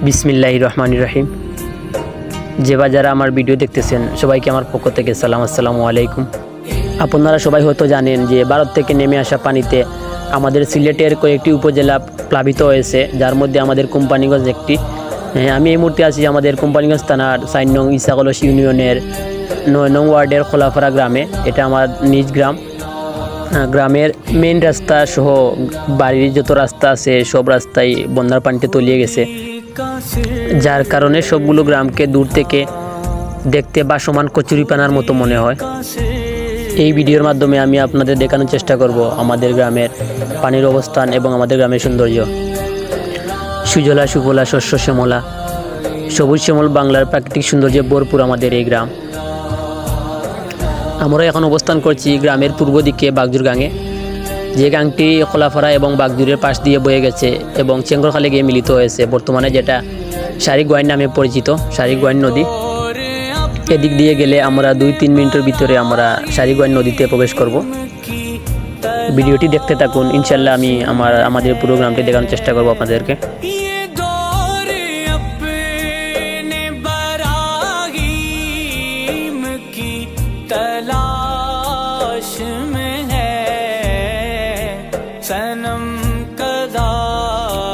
বিসমিল্লাহির রহমানির রহিম। যারা আমার ভিডিও দেখতেছেন সবাইকে আমার পক্ষ থেকে আসসালামু আলাইকুম। আপনারা সবাই হয়তো জানেন যে ভারত থেকে নেমে আসা পানিতে আমাদের সিলেটের কয়েকটি উপজেলা প্লাবিত হয়েছে, যার মধ্যে আমাদের কোম্পানিগঞ্জ একটি। আমি এই মুহূর্তে আছি আমাদের কোম্পানিগঞ্জ থানার 4 নং ইসাকলস ইউনিয়নের 9 নং ওয়ার্ডের খোলাপাড়া গ্রামে। এটা আমার নিজ গ্রাম। গ্রামের মেইন রাস্তা সহ বাড়ির যত রাস্তা আছে সব রাস্তাই বন্যার পানিতে তলিয়ে গেছে, যার কারণে সবগুলো গ্রামকে দূর থেকে দেখতে ভাসমান কচুরিপানার মতো মনে হয়। এই ভিডিওর মাধ্যমে আমি আপনাদের দেখানোর চেষ্টা করব আমাদের গ্রামের পানির অবস্থান এবং আমাদের গ্রামের সৌন্দর্য। সুজলা সুফলা শস্য শ্যামলা, সবুজ শ্যামল বাংলার প্রাকৃতিক সৌন্দর্যে ভরপুর আমাদের এই গ্রাম। আমরা এখন অবস্থান করছি গ্রামের পূর্ব দিকে বাগজুর গাঙে, যে গাংটি খোলাপাড়া এবং বাগজুরের পাশ দিয়ে বয়ে গেছে এবং চেঙ্গরখালে গিয়ে মিলিত হয়েছে, বর্তমানে যেটা সারিগোয়াইন নামে পরিচিত, সারিগোয়াইন নদী। এদিক দিয়ে গেলে আমরা 2-3 মিনিটের ভিতরে আমরা সারিগোয়াইন নদীতে প্রবেশ করব। ভিডিওটি দেখতে থাকুন, ইনশাল্লাহ আমি আমাদের পুরো গ্রামটি দেখানোর চেষ্টা করব আপনাদেরকে।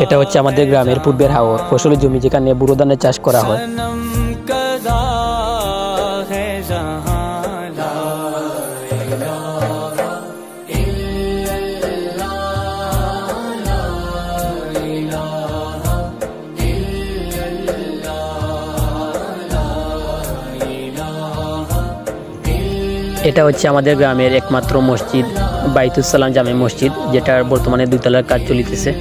এটা হচ্ছে আমাদের গ্রামের পূর্বের হাওর, ফসলের জমি যেখানে বুড়ো ধানের চাষ করা হয়। এটা হচ্ছে আমাদের গ্রামের একমাত্র মসজিদ, বাইতুস সালাম জামে মসজিদ, যেটার বর্তমানে 2 তলার কাজ চলিতেছে।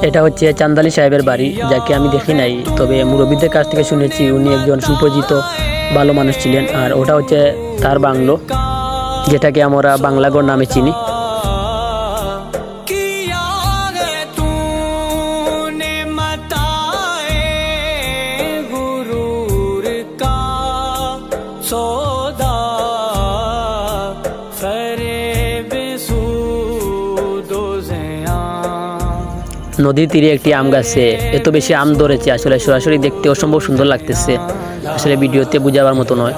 এটা হচ্ছে চান্দালি সাহেবের বাড়ি, যাকে আমি দেখি নাই, তবে মুরব্বীদের কাছ থেকে শুনেছি উনি একজন সুপরিচিত ভালো মানুষ ছিলেন। আর ওটা হচ্ছে তার বাংলো, যেটাকে আমরা বাংলাগড় নামে চিনি। নদীর তীরে একটি আম গাছে এত বেশি আম ধরেছে, আসলে সরাসরি দেখতে অসম্ভব সুন্দর লাগতেছে, আসলে ভিডিওতে বোঝাবার মতো নয়।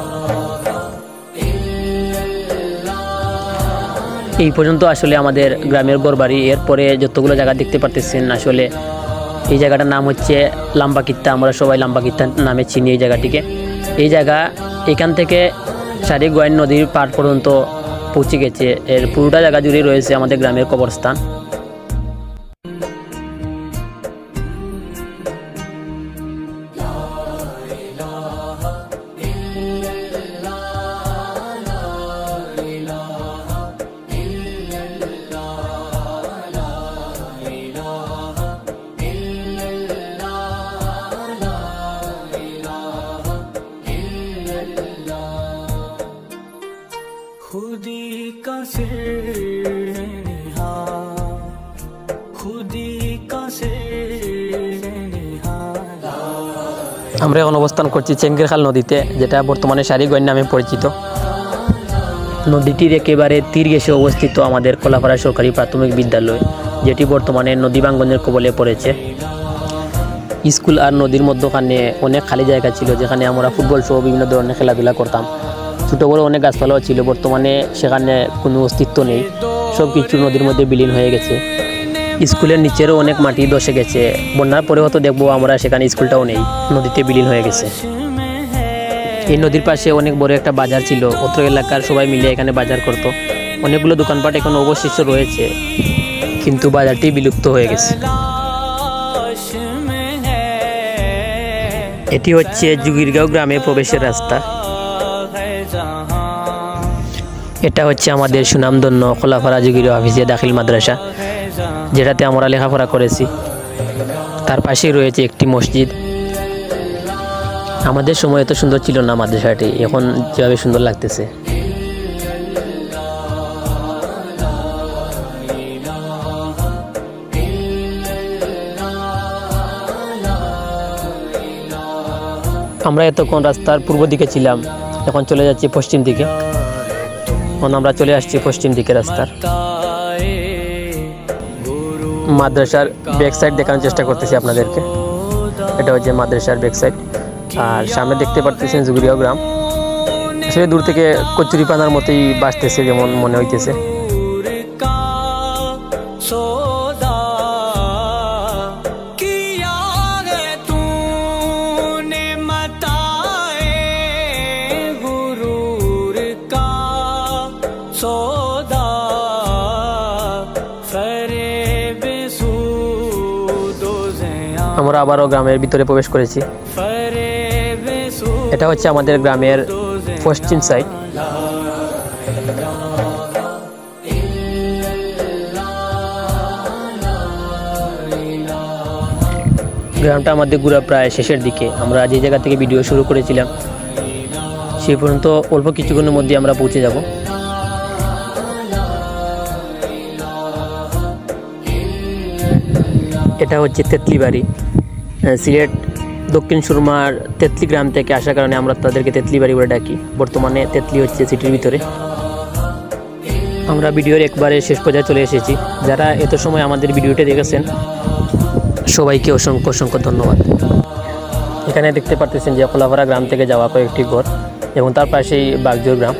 এই পর্যন্ত আসলে আমাদের গ্রামের ঘরবাড়ি। এরপরে যতগুলো জায়গা দেখতে পারতেছেন, আসলে এই জায়গাটার নাম হচ্ছে লাম্বাকিত্তা, আমরা সবাই লাম্বাকিত্তা নামে চিনি এই জায়গাটিকে। এই জায়গা এখান থেকে সারিগোয়াইন নদীর পার পর্যন্ত পৌঁছে গেছে, এর পুরোটা জায়গা জুড়ে রয়েছে আমাদের গ্রামের কবরস্থান। আমরা এখন অবস্থান করছি চেঙ্গেরখাল নদীতে, যেটা বর্তমানে সারিগোয়াইন নামে পরিচিত। নদীটির একেবারে তীর ঘেঁষে অবস্থিত আমাদের খোলাপাড়া সরকারি প্রাথমিক বিদ্যালয়, যেটি বর্তমানে নদী ভাঙ্গনের কবলে পড়েছে। স্কুল আর নদীর মধ্যখানে অনেক খালি জায়গা ছিল, যেখানে আমরা ফুটবল সহ বিভিন্ন ধরনের খেলাধুলা করতাম। ছোটো বড়ো অনেক গাছপালাও ছিল, বর্তমানে সেখানে কোনো অস্তিত্ব নেই, সব কিছু নদীর মধ্যে বিলীন হয়ে গেছে। স্কুলের নিচেরও অনেক মাটি ধসে গেছে, বন্যার পরে হয়তো দেখবো আমরা সেখানে স্কুলটাও নেই, নদীতে বিলীন হয়ে গেছে। এই নদীর পাশে অনেক বড় একটা বাজার ছিল, অত্র এলাকার সবাই মিলে এখানে বাজার করত। অনেকগুলো দোকানপাট এখন অবশিষ্ট রয়েছে, কিন্তু বাজারটি বিলুপ্ত হয়ে গেছে। এটি হচ্ছে জুগিরগাঁও গ্রামে প্রবেশের রাস্তা। এটা হচ্ছে আমাদের সুনামধন্য খোলাপাড়া জুগিরগাঁও হাফিজিয়া দাখিল মাদ্রাসা, যেটাতে আমরা লেখাপড়া করেছি। তার পাশেই রয়েছে একটি মসজিদ। আমাদের সময় এত সুন্দর ছিল না মাদ্রাসাটি, এখন যেভাবে সুন্দর লাগতেছে। আমরা এতক্ষণ রাস্তার পূর্ব দিকে ছিলাম, এখন চলে যাচ্ছি পশ্চিম দিকে। এখন আমরা চলে আসছি পশ্চিম দিকে রাস্তার। মাদ্রাসার ব্যাক সাইড দেখানোর চেষ্টা করতেছি আপনাদেরকে। এটা হচ্ছে মাদ্রাসার ব্যাক সাইড। আর সামনে দেখতে পারতেছেন জুগুরিয়া গ্রাম। আসলে দূর থেকে কচুরিপানার মতোই বাসতেছে যেমন মনে হইতেছে। আমরা আবারও গ্রামের ভিতরে প্রবেশ করেছি। এটা হচ্ছে আমাদের গ্রামের পশ্চিম সাইড। গ্রামটা আমাদের ঘোরা প্রায় শেষের দিকে। আমরা যে জায়গা থেকে ভিডিও শুরু করেছিলাম সেই পর্যন্ত অল্প কিছুক্ষণের মধ্যে আমরা পৌঁছে যাব। এটা হচ্ছে তেতলি বাড়ি। সিলেট দক্ষিণ সুরমার তেতলি গ্রাম থেকে আসার কারণে আমরা তাদেরকে তেতলি বাড়ি বলে ডাকি। বর্তমানে তেতলি হচ্ছে সিটির ভিতরে। আমরা ভিডিওর একবারে শেষ পর্যায়ে চলে এসেছি। যারা এত সময় আমাদের ভিডিওটি দেখেছেন সবাইকে অসংখ্য অসংখ্য ধন্যবাদ। এখানে দেখতে পারতেছেন যে খোলাপাড়া গ্রাম থেকে যাওয়া কয়েকটি ঘর এবং তার পাশেই বাগজোর গ্রাম।